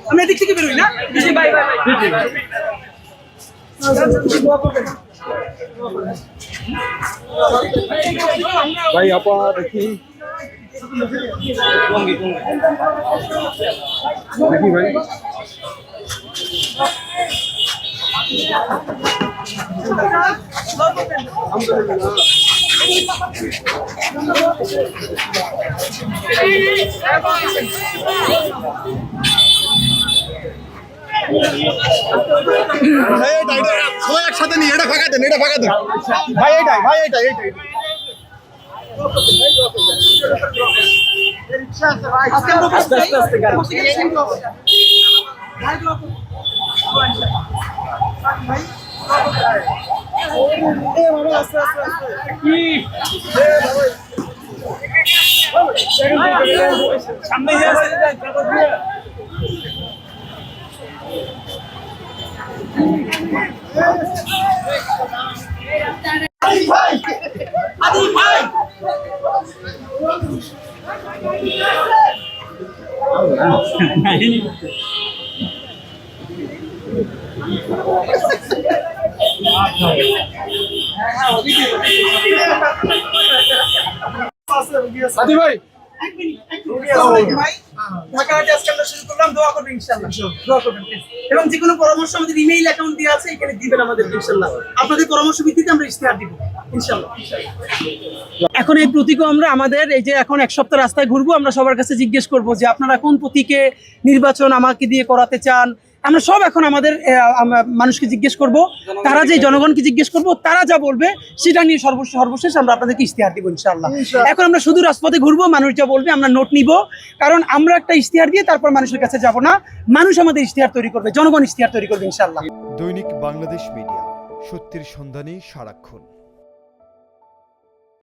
আমি এদিক থেকে বেরোই না ভাই ভাই আপা দেখি দেখি ভাই সবাই একসাথে নিয়ে এটা ফাঁকা দেন ভাই এইটাই সামনে সাথী ভাই এবং যে কোনো পরামর্শ আমাদের ইমেইল অ্যাকাউন্ট দিয়ে আছে, এখানে দিবেন আমাদের ইনশাআল্লাহ। আপনাদের পরামর্শ ভিত্তিতে আমরা ইশতেহার দিব ইনশাআল্লাহ। এখন এই প্রতীকও আমরা আমাদের এই যে এখন এক সপ্তাহ রাস্তায় ঘুরবো, আমরা সবার কাছে জিজ্ঞেস করব যে আপনারা কোন প্রতীকে নির্বাচন আমাকে দিয়ে করাতে চান। আমরা সব এখন আমাদের মানুষকে জিজ্ঞেস করব, তারা যে জনগণকে জিজ্ঞেস করব, তারা যা বলবে সেটা নিয়ে সর্বশেষ আমরা আপনাদেরকে ইশতেহার দিব ইনশাআল্লাহ। এখন আমরা শুধু রাজপথে ঘুরবো, মানুষ যা বলবে আমরা নোট নিব, কারণ আমরা একটা ইশতেহার দিয়ে তারপর মানুষের কাছে যাব না, মানুষ আমাদের ইশতেহার তৈরি করবে, জনগণ ইশতেহার তৈরি করবে ইনশাআল্লাহ। দৈনিক বাংলাদেশ মিডিয়া, সত্যের সন্ধানে সারাক্ষণ।